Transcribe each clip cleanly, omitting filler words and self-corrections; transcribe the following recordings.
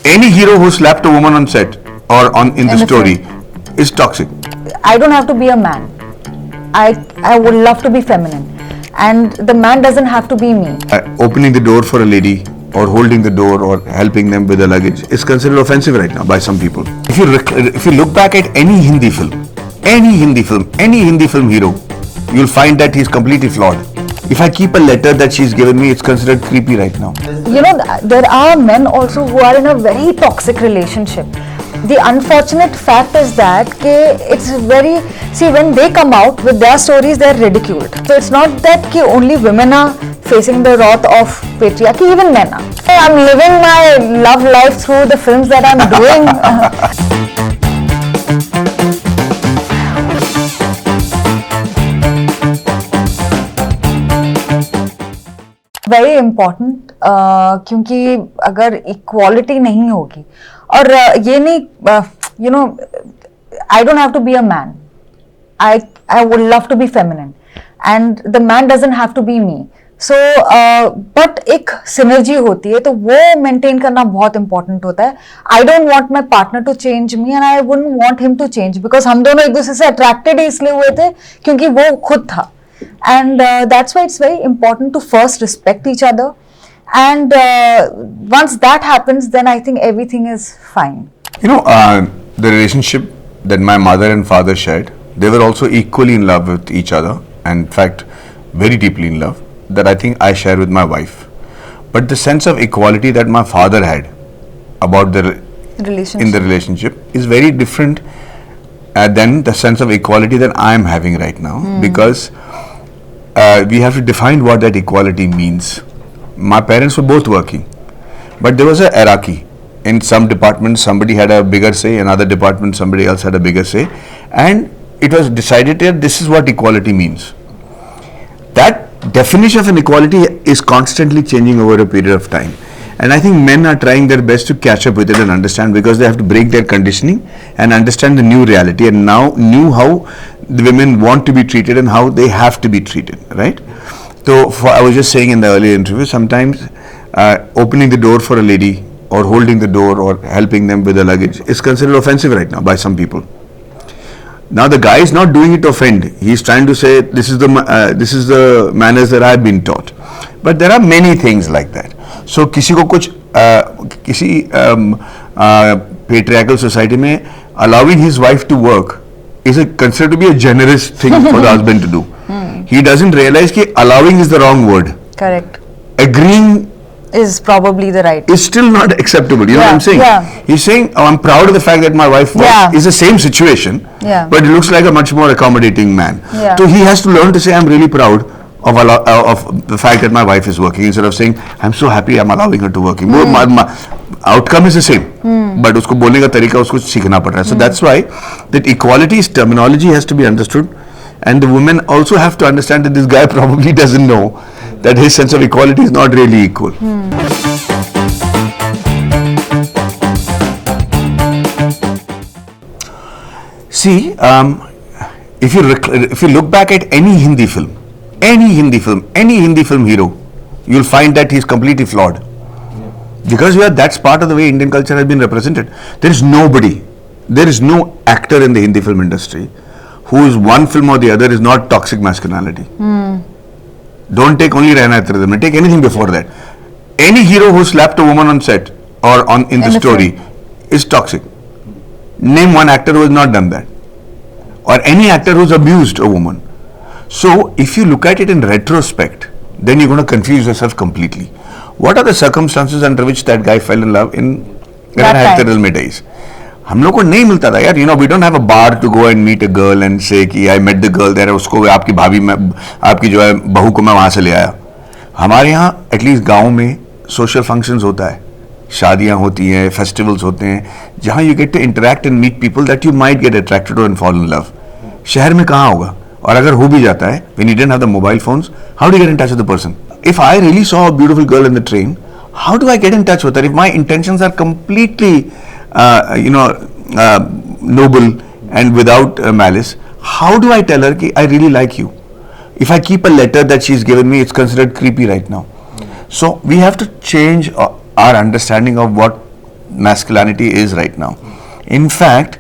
Any hero who slapped a woman on set or in the story is toxic. I don't have to be a man. I would love to be feminine, and the man doesn't have to be me. Opening the door for a lady or holding the door or helping them with the luggage is considered offensive right now by some people. If you look back at any Hindi film hero, you'll find that he's completely flawed. If I keep a letter that she's given me, it's considered creepy right now. You know, there are men also who are in a very toxic relationship. The unfortunate fact is that it's very, see, when they come out with their stories, they're ridiculed. So it's not that only women are facing the wrath of patriarchy, even men are. I'm living my love life through the films that I'm doing. Very important, क्योंकि अगर equality नहीं होगी और ये नहीं, you know, I don't have to be a man. I would love to be feminine, and the man doesn't have to be me. So, but एक synergy होती है, तो वो maintain करना बहुत important होता है. I don't want my partner to change me, and I wouldn't want him to change, because हम दोनों एक दूसरे से attracted इसलिए हुए थे क्योंकि वो खुद था. And that's why it's very important to first respect each other, and once that happens, then I think everything is fine. You know, the relationship that my mother and father shared, they were also equally in love with each other, and in fact very deeply in love, that I think I share with my wife. But the sense of equality that my father had about the relationship is very different than the sense of equality that I am having right now, because we have to define what that equality means. My parents were both working, but there was a hierarchy. In some departments, somebody had a bigger say, in other departments, somebody else had a bigger say, and it was decided that this is what equality means. That definition of an equality is constantly changing over a period of time, and I think men are trying their best to catch up with it and understand, because they have to break their conditioning and understand the new reality, and now knew how the women want to be treated and how they have to be treated, right? So I was just saying in the earlier interview, sometimes opening the door for a lady or holding the door or helping them with the luggage is considered offensive right now by some people. Now the guy is not doing it to offend. He's trying to say this is the manners that I've been taught. But there are many things like that. So किसी को कुछ किसी patriarchal society में allowing his wife to work is considered to be a generous thing for the husband to do. He doesn't realize that allowing is the wrong word. Correct. Agreeing is probably the right. Is still not acceptable. You know what I'm saying? Yeah. He's saying, I'm proud of the fact that my wife works. Is the same situation, but he looks like a much more accommodating man. So he has to learn to say, I'm really proud of the fact that my wife is working, instead of saying, I'm so happy I'm allowing her to work. Outcome is the same, but उसको बोलने का तरीका उसको सीखना पड़ रहा है. So that's why that equality's terminology has to be understood, and the women also have to understand that this guy probably doesn't know that his sense of equality is not really equal. See, if you look back at any Hindi film hero, you'll find that he's completely flawed. Because that's part of the way Indian culture has been represented. There is no actor in the Hindi film industry who is one film or the other is not toxic masculinity. Don't take only Rehna, Tere, take anything before that. Any hero who slapped a woman on set or in the story is toxic. Name one actor who has not done that, or any actor who's abused a woman. So if you look at it in retrospect, then you're going to confuse yourself completely. What are the circumstances under which that guy fell in love in Rehna Tere days? हम लोग को नहीं मिलता था यार. You know, we don't have a bar to go and meet a girl and say कि I met the girl there, उसको आपकी भाभी में आपकी जो है बहू को मैं वहाँ से ले आया. हमारे यहाँ एटलीस्ट गाँव में सोशल फंक्शंस होता है, शादियाँ होती हैं, फेस्टिवल्स होते हैं, जहाँ you get to interact and meet people that you might get attracted to and fall in love. शहर में कहाँ होगा? और अगर हो भी जाता है, when you didn't have the mobile phones, how do you get in touch with the person? If I really saw a beautiful girl in the train, how do I get in touch with her? If my intentions are completely noble and without malice, how do I tell her that I really like you? If I keep a letter that she's given me, it's considered creepy right now. So we have to change our understanding of what masculinity is right now. In fact,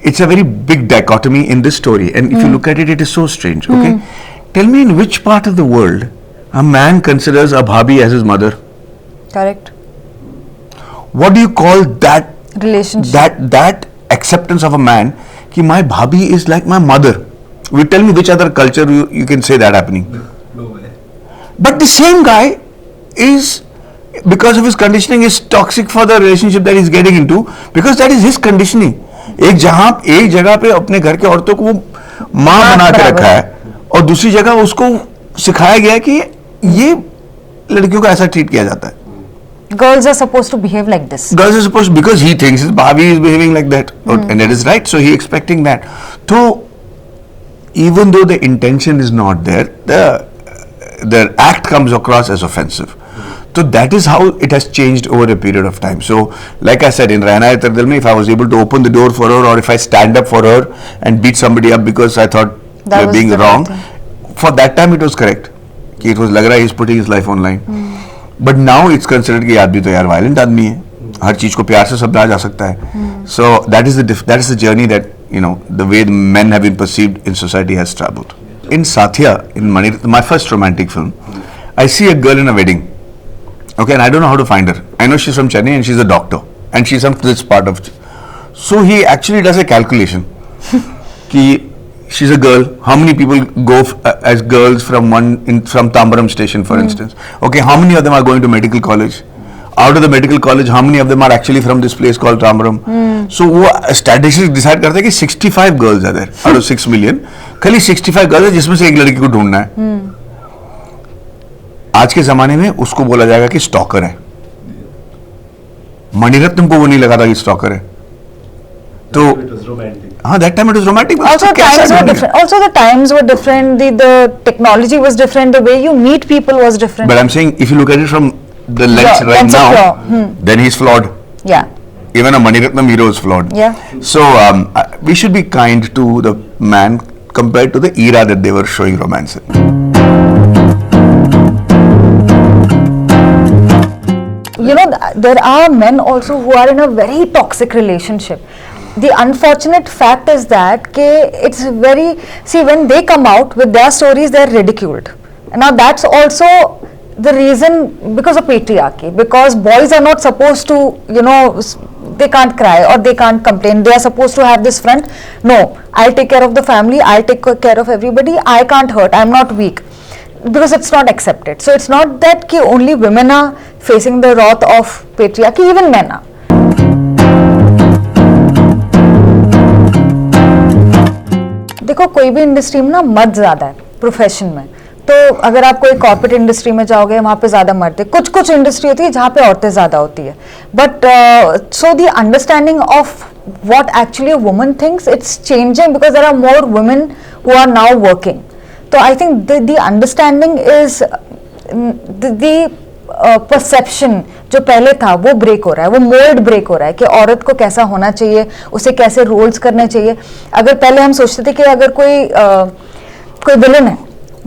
it's a very big dichotomy in this story, and if you look at it, it is so strange. Okay, tell me, in which part of the world a man considers a bhabhi as his mother? Correct. What do you call that Relationship. that acceptance of a man ki my bhabhi is like my mother? You tell me which other culture you can say that happening. No way. But the same guy is, because of his conditioning, is toxic for the relationship that he's getting into, because that is his conditioning. एक जगह पे अपने घर के औरतों को वो माँ बना के रखा है, और दूसरी जगह उसको सिखाया गया है कि ये लड़कियों को ऐसा ट्रीट किया जाता है. Girls are supposed to behave like this. Girls are supposed, because he thinks his bhabhi is behaving like that, and that is right, so he expecting that. So even though the intention is not there, the act comes across as offensive. So that is how it has changed over a period of time. So like I said, in Rehna Tardil, if I was able to open the door for her, or if I stand up for her and beat somebody up because I thought they were being wrong, for that time it was correct. It was lag raha he is putting his life on line. But now it's considered कि आदमी तो यार violent आदमी है, हर चीज को प्यार से समझा जा सकता है. So that is the journey that, you know, the way the men have been perceived in society has traveled. In Satya, in my first romantic film, I see a girl in a wedding. Okay, and I don't know how to find her. I know she's from Chennai and she's a doctor, and she's from this part of. So he actually does a calculation. कि she's a girl. How many people go as girls from Tambaram station, for instance? Okay, how many of them are going to medical college? Out of the medical college, how many of them are actually from this place called Tambaram? So वो statistics decide करता है कि 65 girls are there out of 6 million. खाली 65 girls है जिसमें से एक लड़की को ढूंढना है. आज के जमाने में उसको बोला जाएगा कि स्टॉकर है. मणिरत्नम को वो नहीं लगा था कि स्टॉकर है. तो It was romantic. that time it was romantic. Also times were different. Also the times were different. The technology was different. The way you meet people was different. But I'm saying, if you look at it from the lens right now, then he's flawed. Yeah. Even a Maniratnam hero is flawed. Yeah. So we should be kind to the man compared to the era that they were showing romance in. You know, there are men also who are in a very toxic relationship. The unfortunate fact is that it's very, see, when they come out with their stories, they're ridiculed. And now that's also the reason, because of patriarchy, because boys are not supposed to, you know, they can't cry or they can't complain. They are supposed to have this front. No, I'll take care of the family, I'll take care of everybody, I can't hurt, I'm not weak. Because it's not accepted. So it's not that only women are facing the wrath of patriarchy, even men are. देखो, कोई भी industry में ना मर्द ज्यादा है profession में. तो अगर आप कोई कॉर्पोरेट इंडस्ट्री में जाओगे, वहाँ पे ज्यादा मर्द है. कुछ कुछ इंडस्ट्री होती है जहाँ पे औरतें ज्यादा होती है. But so the understanding of what actually a woman thinks, it's changing because there are more women who are now working. So I think the understanding is the perception जो पहले था वो ब्रेक हो रहा है, वो मोल्ड ब्रेक हो रहा है कि औरत को कैसा होना चाहिए, उसे कैसे रोल्स करने चाहिए. अगर पहले हम सोचते थे कि अगर कोई विलन है,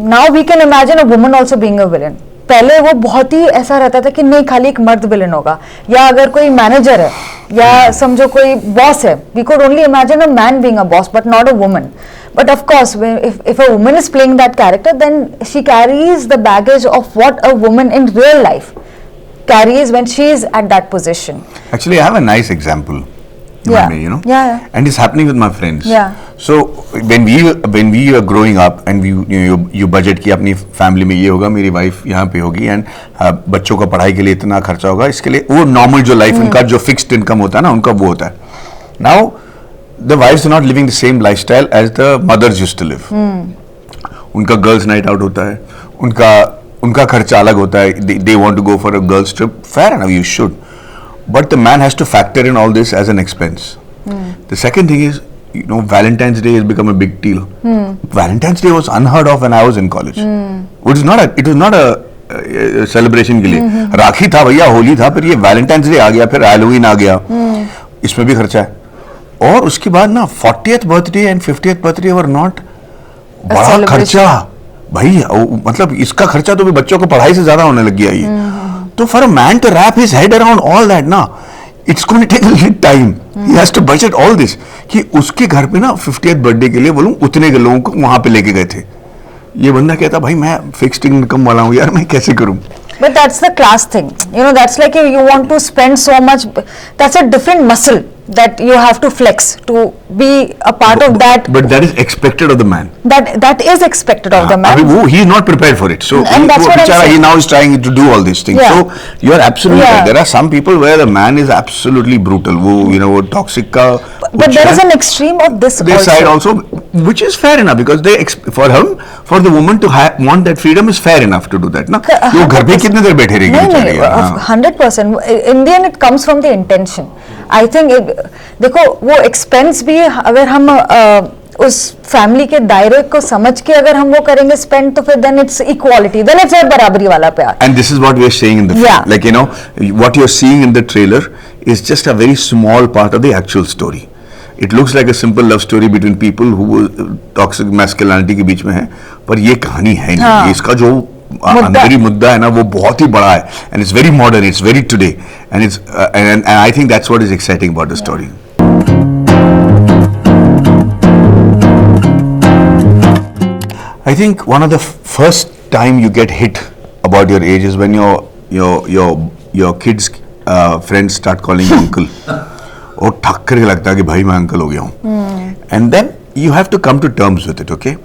now we can imagine a woman also being a villain. पहले वो बहुत ही ऐसा रहता था कि नहीं खाली एक मर्द विलन होगा, या अगर कोई मैनेजर है या समझो कोई बॉस है, we could only imagine a man being a boss but not a woman. But of course, if a woman is playing that character, then she carries the baggage of what a woman in real life carries when she is at that position. Actually, I have a nice example. Yeah. You know? Yeah. And it's happening with my friends. Yeah. So when we are growing up and you budget कि अपनी family में ये होगा, मेरी wife यहाँ पे होगी, and बच्चों का पढ़ाई के लिए इतना खर्चा होगा, इसके लिए वो normal जो life उनका जो fixed income होता है ना, उनका वो होता है. Now the wives are not living the same lifestyle as the mothers used to live. उनका girls night out होता है, उनका खर्चा अलग होता है. They want to go for a girls trip. Fair enough, you should. But the man has to factor in all this as an expense. The second thing is, you know, Valentine's Day has become a big deal. Valentine's Day was unheard of when I was in college. It was not a celebration के लिए. राखी था भैया, होली था, फिर ये Valentine's Day आ गया, फिर Halloween आ गया. इसमें भी खर्चा है. और उसके बाद ना 40th birthday and 50th birthday were not बड़ा खर्चा भाई. मतलब इसका खर्चा तो भी बच्चों को पढ़ाई से ज्यादा होने लग गया ये. तो for a man to wrap his head around all that ना, It's going to take a little time. He has to budget all this. कि उसके घर पे ना 50th बर्थडे के लिए बोलूं उतने के लोगों को वहां पे लेके गए थे. ये बंदा कहता भाई मैं फिक्स्ड इनकम वाला हूँ यार, मैं कैसे करूं? But that's the class thing. That's like you want to spend so much. That's a different muscle that you have to flex to be a part of that. But that is expected of the man. That is expected of the man. He is not prepared for it. So And that's what I'm saying. he now is trying to do all these things. Yeah. So you are absolutely right. There are some people where the man is absolutely brutal. वो toxic का. But there is an extreme of this side also, which is fair enough because for the woman to want that freedom is fair enough to do that. ना वो घर पे कितने देर बैठे रहेगी बेचारी? 100%. In the end, it comes from the intention. I think देखो वो expense भी अगर हम उस फैमिली के दायरे को समझ के अगर हम वो करेंगे spend तो फिर then it's equality, then it's a बराबरी वाला प्यार. And this is what we are saying in the film. Like what you are seeing in the trailer is just a very small part of the actual story. It looks like a simple love story between people who toxic masculinity के बीच में है, पर ये कहानी है नहीं. इसका जो अंदरी मुद्दा है ना वो बहुत ही बड़ा है, and it's very modern, it's very today, and it's and I think that's what is exciting about the story. I think one of the first time you get hit about your age is when your kids friends start calling you uncle. और ठक करके लगता है कि भाई मैं uncle हो गया हूँ. And then you have to come to terms with it, okay?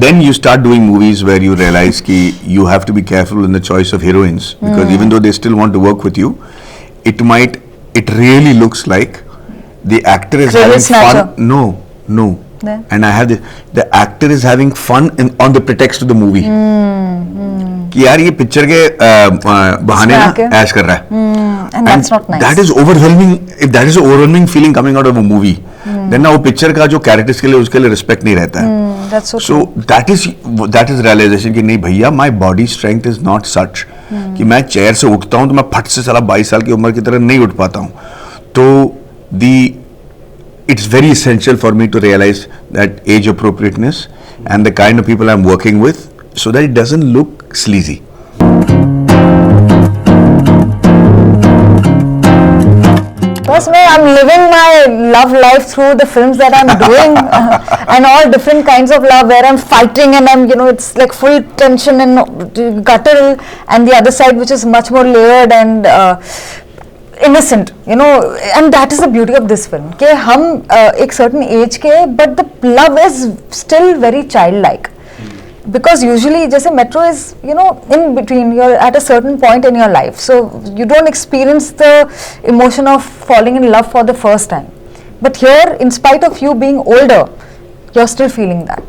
Then you start doing movies where you realize कि you have to be careful in the choice of heroines because even though they still want to work with you, it really looks like the actor is having fun. No. And I have the actor is having fun on the pretext of the movie. कि यार ये picture के बहाने ना ऐश कर रहा है. And that's not nice. That is overwhelming. If that is an overwhelming feeling coming out of a movie, then ना वो पिक्चर का जो कैरेक्टर्स के लिए उसके लिए रिस्पेक्ट नहीं रहता है. That's so So that is realization कि नहीं भैया my body strength is not such कि मैं चेयर से उठता हूँ तो मैं फट से साला 22 साल की उम्र की तरह नहीं उठ पाता हूँ. तो it's very essential for me to realize that age appropriateness and the kind of people I'm working with so that it doesn't look sleazy. I'm living my love life through the films that I'm doing and all different kinds of love where I'm fighting and I'm, it's like full tension and guttural, and the other side which is much more layered and innocent, and that is the beauty of this film. कि हम एक certain age के, but the love is still very childlike. Because usually जैसे metro is in between, you're at a certain point in your life, so you don't experience the emotion of falling in love for the first time, but here in spite of you being older you're still feeling that.